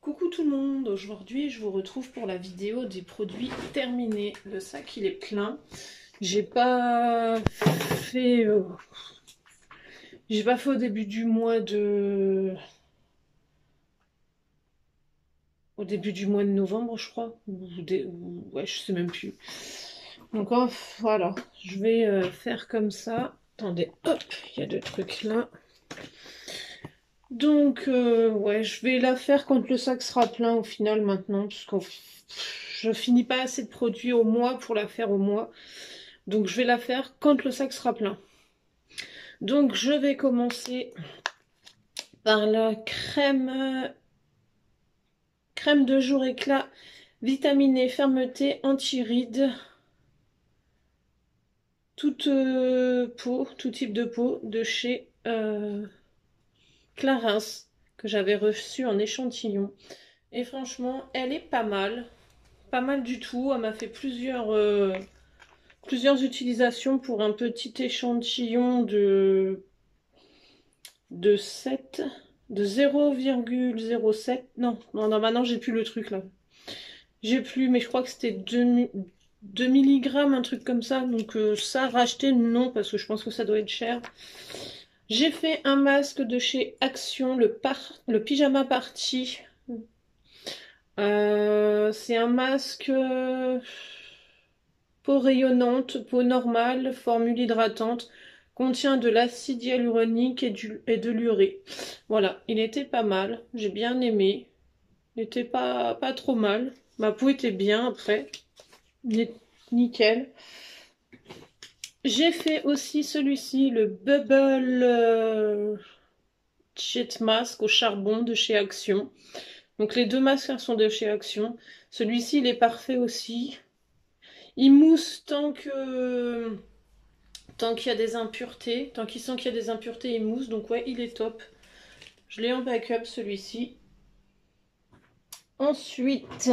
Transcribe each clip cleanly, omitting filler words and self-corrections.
Coucou tout le monde, aujourd'hui je vous retrouve pour la vidéo des produits terminés. Le sac il est plein. J'ai pas fait au début du mois de novembre je crois ouais je sais même plus. Donc voilà, je vais faire comme ça. Attendez, hop, il y a deux trucs là. Donc, ouais, je vais la faire quand le sac sera plein au final maintenant, parce que je finis pas assez de produits au mois pour la faire au mois. Donc, je vais la faire quand le sac sera plein. Donc, je vais commencer par la crème de jour éclat vitaminée fermeté anti-rides. Toute peau, tout type de peau de chez Clarins, que j'avais reçu en échantillon. Et franchement, elle est pas mal. Pas mal du tout. Elle m'a fait plusieurs utilisations pour un petit échantillon de 7, de 0,07. Non, maintenant j'ai plus le truc là. J'ai plus, mais je crois que c'était 2 mg, un truc comme ça. Donc ça, racheter, non, parce que je pense que ça doit être cher. J'ai fait un masque de chez Action, le pyjama party. C'est un masque peau rayonnante, peau normale, formule hydratante, contient de l'acide hyaluronique et de l'urée. Voilà, il était pas mal, j'ai bien aimé. Il était pas trop mal. Ma peau était bien après. Nickel. J'ai fait aussi celui-ci, le Bubble Sheet Mask au charbon de chez Action. Donc les deux masques sont de chez Action. Celui-ci, il est parfait aussi. Il mousse tant qu'il y a des impuretés. Tant qu'il sent qu'il y a des impuretés, il mousse. Donc ouais, il est top. Je l'ai en backup celui-ci. Ensuite,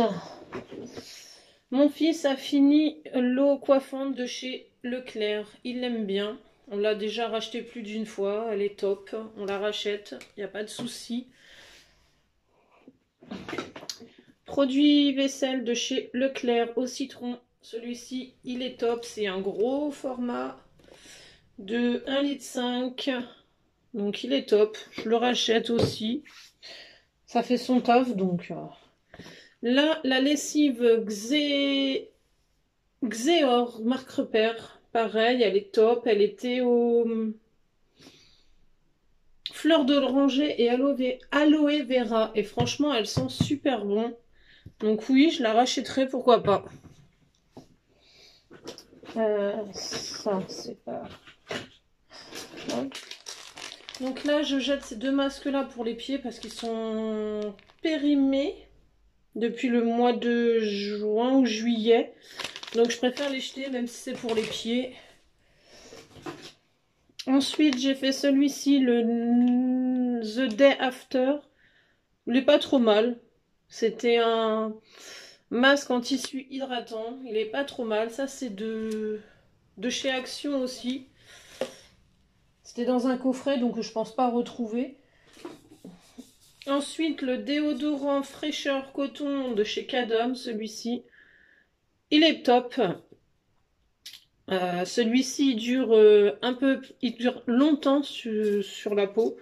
mon fils a fini l'eau coiffante de chez Leclerc. Il l'aime bien. On l'a déjà racheté plus d'une fois. Elle est top. On la rachète. Il n'y a pas de souci. Produit vaisselle de chez Leclerc au citron. Celui-ci, il est top. C'est un gros format de 1,5 litre. Donc il est top. Je le rachète aussi. Ça fait son taf donc. Là, la lessive Xeor marque repère. Pareil, elle est top. Elle était au fleur d'oranger et aloe vera. Et franchement, elles sont super bon. Donc oui, je la rachèterai, pourquoi pas. Ça, c'est pas... Ouais. Donc là, je jette ces deux masques-là pour les pieds parce qu'ils sont périmés depuis le mois de juin ou juillet. Donc je préfère les jeter même si c'est pour les pieds. Ensuite, j'ai fait celui-ci, le The Day After. Il n'est pas trop mal. C'était un masque en tissu hydratant. Il est pas trop mal. Ça, c'est de chez Action aussi. C'était dans un coffret, donc je pense pas retrouver. Ensuite, le déodorant fraîcheur coton de chez Cadom, celui-ci. Il est top. Celui-ci dure il dure longtemps sur la peau.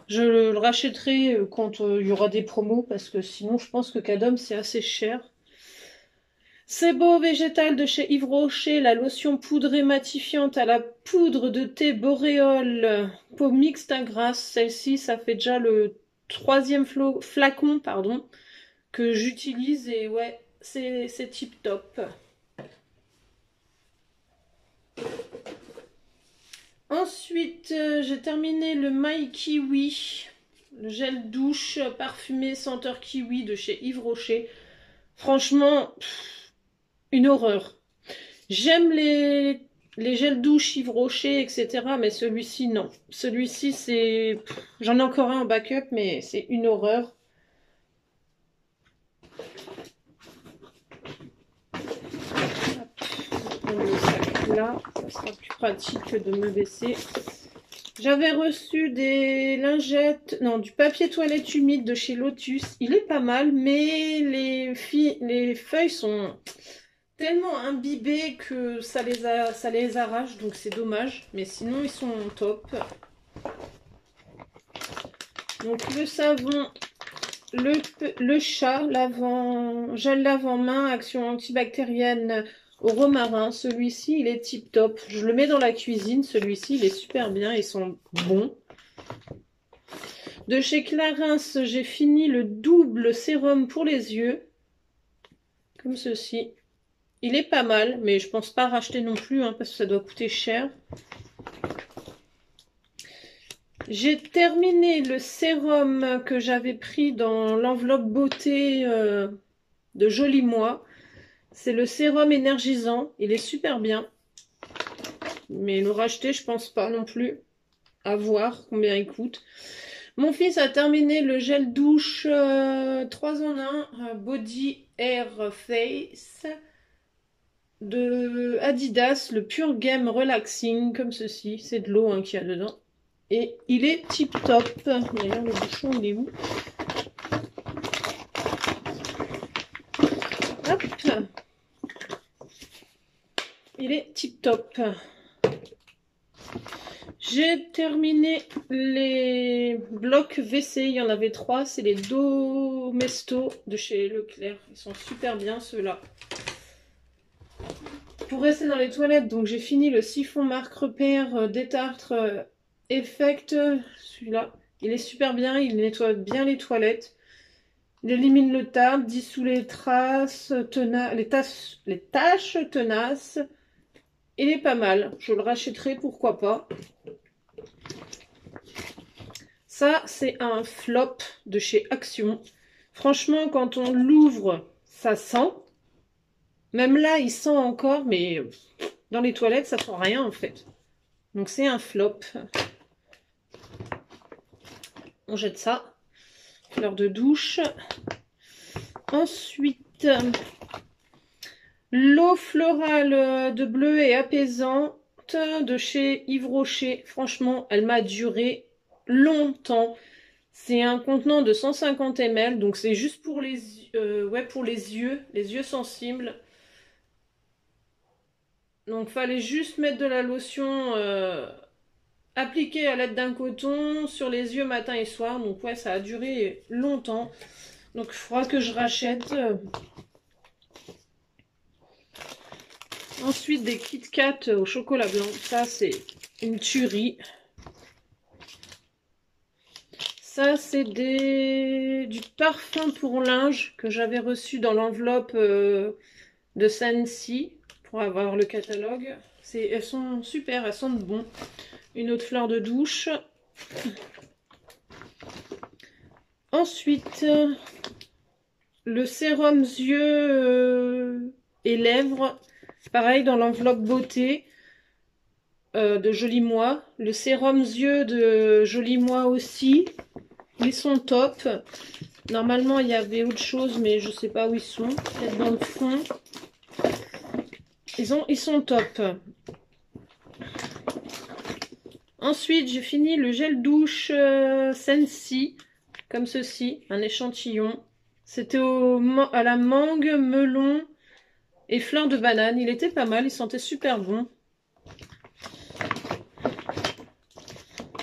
Je le rachèterai quand il y aura des promos parce que sinon je pense que Cadom c'est assez cher. C'est beau végétal de chez Yves Rocher, la lotion poudrée matifiante à la poudre de thé boréole, peau mixte à grasse. Celle-ci, ça fait déjà le troisième flacon pardon, que j'utilise et ouais, c'est tip top. Ensuite, j'ai terminé le My Kiwi, le gel douche parfumé senteur kiwi de chez Yves Rocher. Franchement, une horreur. J'aime les gels douche Yves Rocher, etc. Mais celui-ci, non. Celui-ci, c'est... J'en ai encore un en backup, mais c'est une horreur. là, ça sera plus pratique que de me baisser. J'avais reçu des lingettes, non, du papier toilette humide de chez Lotus. Il est pas mal, mais les feuilles sont tellement imbibées que ça les arrache, donc c'est dommage. Mais sinon, ils sont top. Donc le savon, le chat, gel lave-en-main, action antibactérienne au romarin. Celui-ci, il est tip top. Je le mets dans la cuisine. Celui-ci, il est super bien. Ils sont bons. De chez Clarins, j'ai fini le double sérum pour les yeux. Comme ceci. Il est pas mal, mais je pense pas racheter non plus, hein, parce que ça doit coûter cher. J'ai terminé le sérum que j'avais pris dans l'enveloppe beauté de Joli Moi. C'est le sérum énergisant. Il est super bien. Mais le racheter, je pense pas non plus. À voir combien il coûte. Mon fils a terminé le gel douche 3 en 1 Body Air Face de Adidas, le Pure Game Relaxing, comme ceci. C'est de l'eau hein, qu'il y a dedans. Et il est tip top. D'ailleurs, le bouchon, il est où? Hop. Il est tip top. J'ai terminé les blocs WC. Il y en avait 3. C'est les Domestos de chez Leclerc. Ils sont super bien, ceux-là. Pour rester dans les toilettes, donc j'ai fini le siphon marque repère détartre Effect. Celui-là, il est super bien. Il nettoie bien les toilettes. Il élimine le tartre, dissout les traces, les taches tenaces. Il est pas mal. Je le rachèterai, pourquoi pas. Ça, c'est un flop de chez Action. Franchement, quand on l'ouvre, ça sent. Même là, il sent encore, mais dans les toilettes, ça sent rien en fait. Donc c'est un flop. On jette ça. Fleur de douche. Ensuite, l'eau florale de bleu et apaisante de chez Yves Rocher. Franchement, elle m'a duré longtemps. C'est un contenant de 150 ml, donc c'est juste pour les yeux sensibles. Donc fallait juste mettre de la lotion appliquée à l'aide d'un coton sur les yeux matin et soir. Donc ouais, ça a duré longtemps. Donc il faudra que je rachète. Ensuite des Kit Kat au chocolat blanc. Ça c'est une tuerie. Ça c'est du parfum pour linge que j'avais reçu dans l'enveloppe de Sensi. Pour avoir le catalogue. Elles sont super, elles sentent bon. Une autre fleur de douche. Ensuite, le sérum yeux et lèvres. Pareil dans l'enveloppe beauté de Joli Moi. Le sérum yeux de Joli Moi aussi. Ils sont top. Normalement, il y avait autre chose, mais je sais pas où ils sont. Peut-être dans le fond. Ils sont top. Ensuite, j'ai fini le gel douche Sensi, comme ceci, un échantillon. C'était à la mangue, melon et fleur de banane. Il était pas mal, il sentait super bon.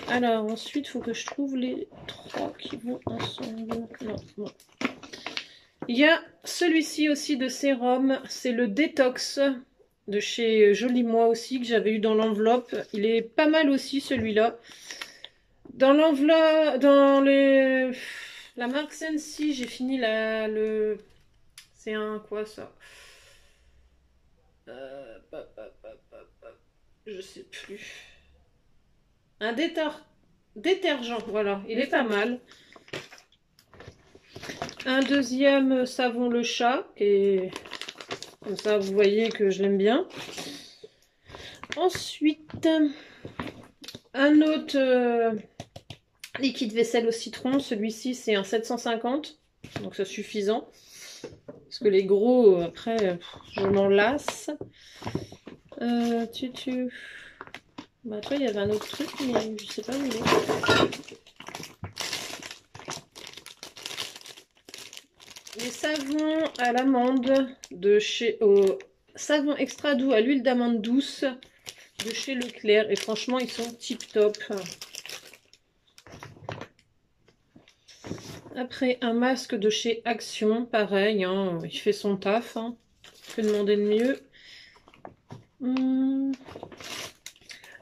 Alors, ensuite, il faut que je trouve les 3 qui vont ensemble. Non, bon. Il y a celui-ci aussi de sérum, c'est le Détox. De chez Joli Moi aussi, que j'avais eu dans l'enveloppe. Il est pas mal aussi, celui-là. Dans l'enveloppe, la marque Sensi, j'ai fini c'est un quoi, ça? Je sais plus. Un détergent, voilà. Il est pas mal. Un deuxième savon le chat, et... Comme ça, vous voyez que je l'aime bien. Ensuite, un autre liquide vaisselle au citron. Celui-ci, c'est un 750. Donc, c'est suffisant. Parce que les gros, après, je m'en lasse. Bah toi, il y avait un autre truc, mais je sais pas où il est. Les savons à l'amande de chez... savon extra doux à l'huile d'amande douce de chez Leclerc. Et franchement, ils sont tip top. Après, un masque de chez Action. Pareil, hein, il fait son taf. Hein. Que demander de mieux.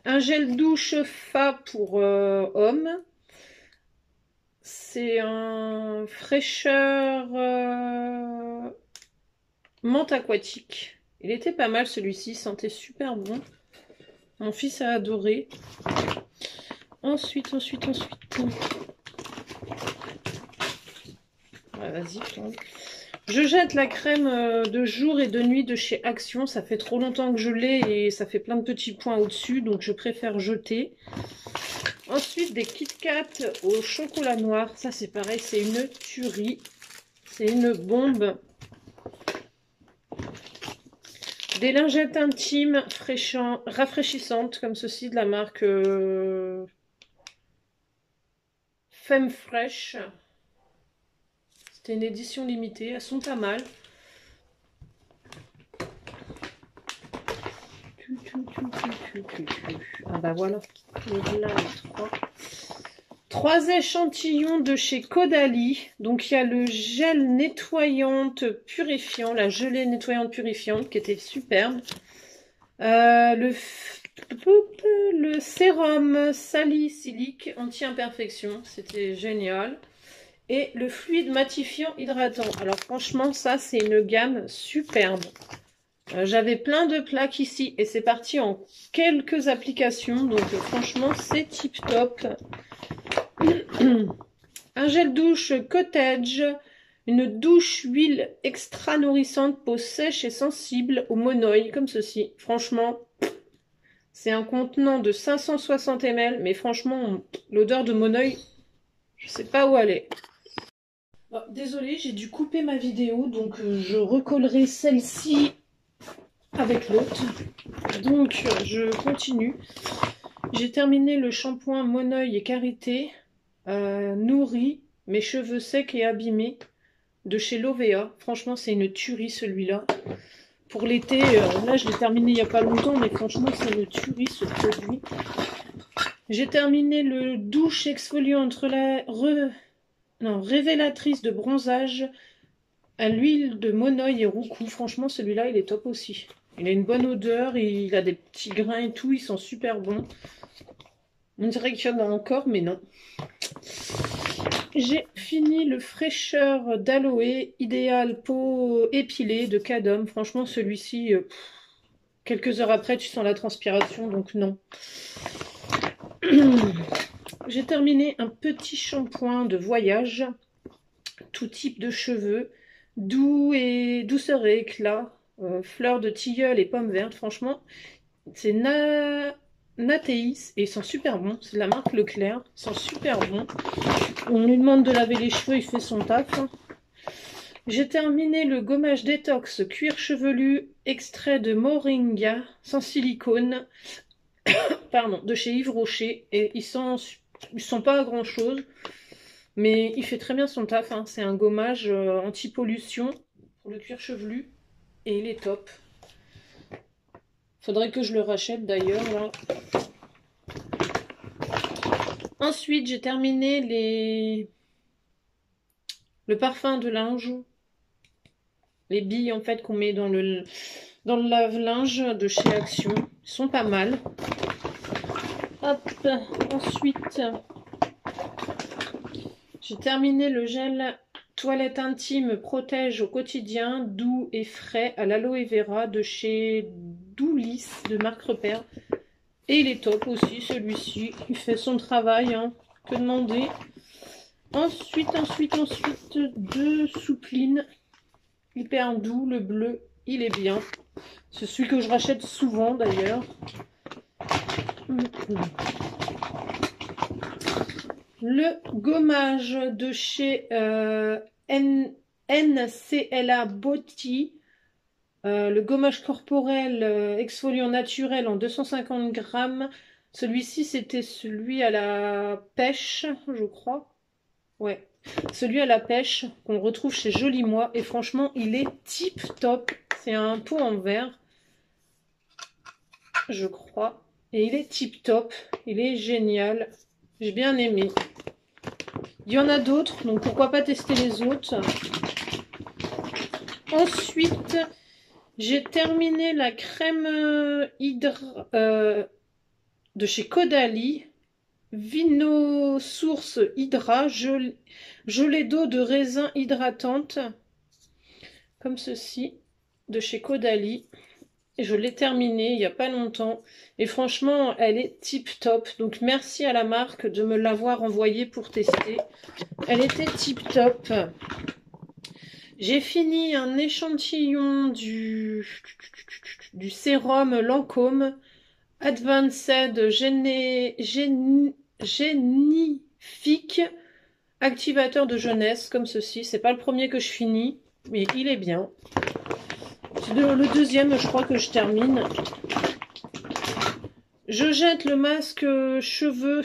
Un gel douche Fa pour homme. C'est un fraîcheur menthe aquatique. Il était pas mal celui-ci, sentait super bon. Mon fils a adoré. Ensuite. Ouais, vas-y, tombe. Je jette la crème de jour et de nuit de chez Action. Ça fait trop longtemps que je l'ai et ça fait plein de petits points au-dessus, donc je préfère jeter. Ensuite, des Kit Kat au chocolat noir. Ça, c'est pareil, c'est une tuerie. C'est une bombe. Des lingettes intimes rafraîchissantes, comme ceci, de la marque Femme Fresh. C'était une édition limitée. Elles sont pas mal. Ah bah voilà. Là, trois échantillons de chez Caudalie. Donc il y a le gel nettoyante purifiant, la gelée nettoyante purifiante qui était superbe. Le sérum salicylique anti-imperfection, c'était génial. Et le fluide matifiant hydratant. Alors franchement, ça c'est une gamme superbe. J'avais plein de plaques ici et c'est parti en quelques applications. Donc franchement, c'est tip top. Un gel douche cottage. Une douche huile extra nourrissante, peau sèche et sensible au monoï, comme ceci. Franchement, c'est un contenant de 560 ml, mais franchement, l'odeur de monoï, je sais pas où aller. Bon, désolée, j'ai dû couper ma vidéo, donc je recollerai celle-ci avec l'autre. Donc, je continue. J'ai terminé le shampoing monoï et karité, nourri, mes cheveux secs et abîmés, de chez Lovea. Franchement, c'est une tuerie celui-là. Pour l'été, là je l'ai terminé il n'y a pas longtemps, mais franchement, c'est une tuerie ce produit. J'ai terminé le douche exfoliant entre la révélatrice de bronzage à l'huile de monoï et roucou. Franchement, celui-là, il est top aussi. Il a une bonne odeur, il a des petits grains et tout, ils sont super bons. On dirait qu'il y en a encore, mais non. J'ai fini le fraîcheur d'aloe idéal peau épilée de Cadom. Franchement, celui-ci, quelques heures après, tu sens la transpiration, donc non. J'ai terminé un petit shampoing de voyage, tout type de cheveux, doux et douceur et éclat, fleurs de tilleul et pommes vertes. Franchement, c'est Natéis et ils sont super bons. C'est de la marque Leclerc, ils sont super bons. On lui demande de laver les cheveux, il fait son taf. J'ai terminé le gommage détox cuir chevelu extrait de moringa sans silicone pardon, de chez Yves Rocher. Et ils sont pas à grand chose, mais il fait très bien son taf. Hein. C'est un gommage anti-pollution pour le cuir chevelu et il est top. Faudrait que je le rachète d'ailleurs là. Ensuite, j'ai terminé le parfum de linge. Les billes en fait qu'on met dans le lave-linge de chez Action. Ils sont pas mal. Hop, ensuite, j'ai terminé le gel toilette intime protège au quotidien, doux et frais à l'aloe vera de chez Doulis de marque Repère. Et il est top aussi, celui-ci. Il fait son travail, hein. Que demander. Ensuite, deux souplines. Hyper doux, le bleu, il est bien. C'est celui que je rachète souvent d'ailleurs. Le gommage de chez NCLA Beauty. Le gommage corporel exfoliant naturel en 250 grammes. Celui-ci, c'était celui à la pêche, je crois. Ouais, celui à la pêche qu'on retrouve chez Joli Moi. Et franchement, il est tip top. C'est un pot en verre, je crois. Et il est tip top. Il est génial. J'ai bien aimé. Il y en a d'autres, donc pourquoi pas tester les autres. Ensuite, j'ai terminé la crème de chez Caudalie. Vino Source Hydra, gelée d'eau de raisin hydratante, comme ceci, de chez Caudalie. Et je l'ai terminée il n'y a pas longtemps. Et franchement, elle est tip top. Donc merci à la marque de me l'avoir envoyée pour tester. Elle était tip top. J'ai fini un échantillon du sérum Lancôme Advanced Génifique activateur de jeunesse, comme ceci. C'est pas le premier que je finis, mais il est bien. Le deuxième, je crois que je termine. Je jette le masque cheveux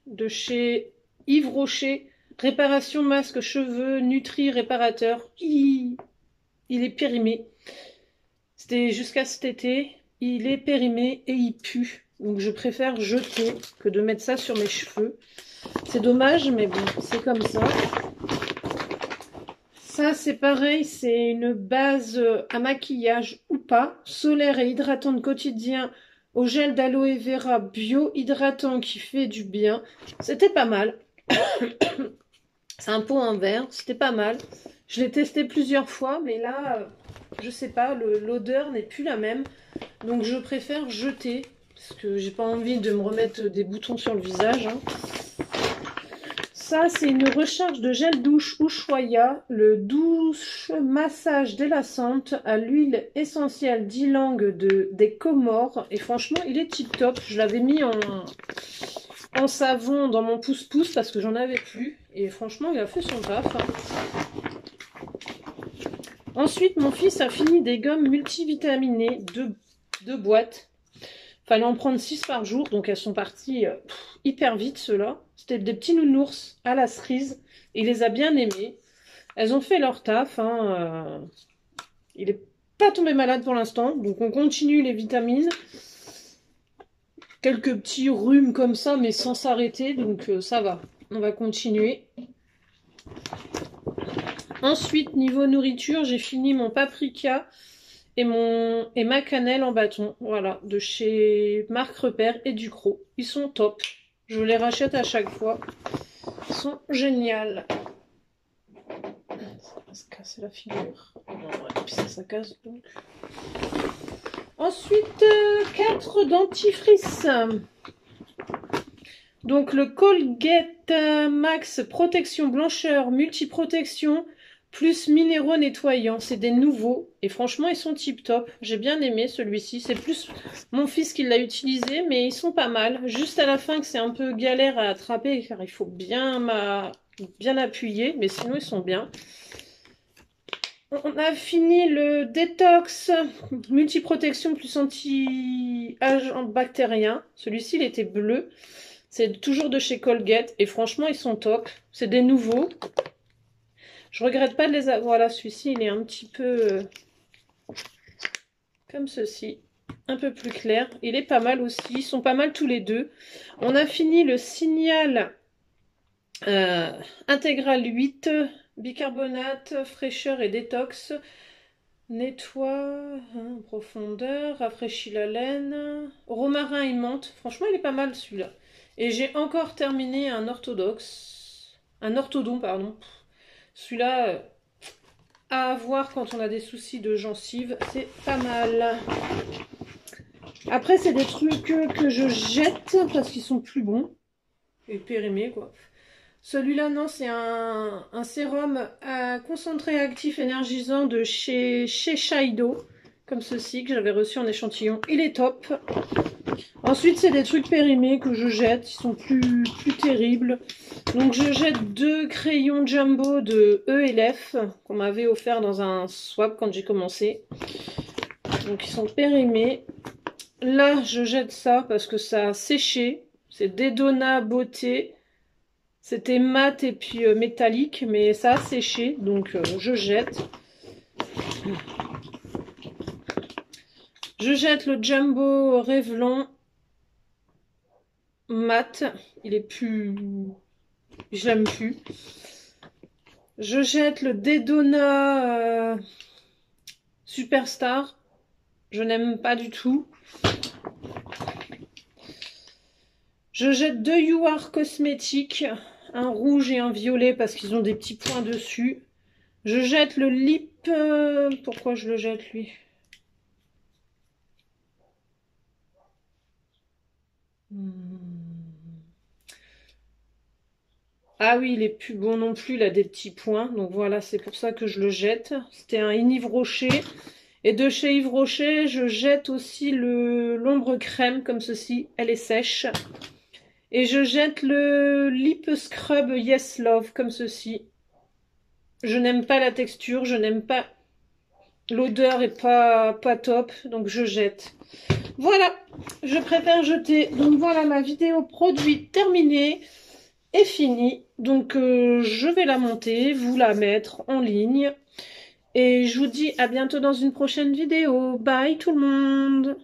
de chez Yves Rocher. Réparation masque cheveux Nutri réparateur. Il est périmé. C'était jusqu'à cet été. Il est périmé et il pue. Donc je préfère jeter que de mettre ça sur mes cheveux. C'est dommage, mais bon, c'est comme ça. Ça, c'est pareil, c'est une base à maquillage ou pas. Solaire et hydratante quotidien au gel d'aloe vera bio hydratant qui fait du bien. C'était pas mal. C'est un pot en verre, c'était pas mal. Je l'ai testé plusieurs fois, mais là, je sais pas, l'odeur n'est plus la même. Donc je préfère jeter, parce que j'ai pas envie de me remettre des boutons sur le visage. Hein. Ça, c'est une recharge de gel douche Ushuaïa, le douche massage délassante à l'huile essentielle d'ylang des Comores. Et franchement, il est tip top. Je l'avais mis en savon dans mon pouce-pouce parce que j'en avais plus. Et franchement, il a fait son taf. Ensuite, mon fils a fini des gommes multivitaminées, deux boîtes. Fallait en prendre 6 par jour, donc elles sont parties hyper vite, ceux-là. C'était des petits nounours à la cerise. Il les a bien aimés. Elles ont fait leur taf. Hein, il n'est pas tombé malade pour l'instant, donc on continue les vitamines. Quelques petits rhumes comme ça, mais sans s'arrêter, donc ça va. On va continuer. Ensuite, niveau nourriture, j'ai fini mon paprika et ma cannelle en bâton, voilà, de chez Marc Repère et Ducros. Ils sont top. Je les rachète à chaque fois. Ils sont géniaux. Ça va se casser la figure. Et puis ça casse donc. Ensuite, 4 dentifrices. Donc le Colgate Max Protection Blancheur Multiprotection plus minéraux nettoyants, c'est des nouveaux et franchement ils sont tip top. J'ai bien aimé celui-ci, c'est plus mon fils qui l'a utilisé mais ils sont pas mal. Juste à la fin que c'est un peu galère à attraper car il faut bien appuyer, mais sinon ils sont bien. On a fini le détox multiprotection plus anti-agent bactérien. Celui-ci il était bleu, c'est toujours de chez Colgate et franchement ils sont top. C'est des nouveaux. Je regrette pas de les avoir. Voilà, celui-ci, il est un petit peu comme ceci. Un peu plus clair. Il est pas mal aussi. Ils sont pas mal tous les deux. On a fini le Signal Intégral 8. Bicarbonate, fraîcheur et détox. Nettoie en profondeur. Rafraîchit la laine. Romarin et menthe. Franchement, il est pas mal celui-là. Et j'ai encore terminé un orthodon, pardon. Celui-là, à avoir quand on a des soucis de gencives, c'est pas mal. Après, c'est des trucs que je jette parce qu'ils sont plus bons. Et périmés, quoi. Celui-là, non, c'est un sérum à concentré actif énergisant de chez Shiseido. Comme ceci, que j'avais reçu en échantillon. Il est top. Ensuite, c'est des trucs périmés que je jette. Ils sont plus terribles. Donc, je jette 2 crayons Jumbo de E et F qu'on m'avait offert dans un swap quand j'ai commencé. Donc ils sont périmés. Là, je jette ça parce que ça a séché. C'est Dedona Beauté. C'était mat et puis métallique, mais ça a séché, donc je jette. Je jette le Jumbo Revlon mat. Il est plus... Je l'aime plus. Je jette le Dedona Superstar. Je n'aime pas du tout. Je jette deux You Are Cosmetics, un rouge et un violet parce qu'ils ont des petits points dessus. Je jette le lip... pourquoi je le jette lui? Ah oui, il est plus bon non plus, il a des petits points. Donc voilà, c'est pour ça que je le jette. C'était un Yves Rocher. Et de chez Yves Rocher, je jette aussi l'ombre crème comme ceci. Elle est sèche. Et je jette le Lip Scrub Yes Love comme ceci. Je n'aime pas la texture, je n'aime pas... L'odeur est pas top, donc je jette. Voilà, je préfère jeter. Donc voilà, ma vidéo produit terminée est finie. Donc je vais la monter, vous la mettre en ligne. Et je vous dis à bientôt dans une prochaine vidéo. Bye tout le monde!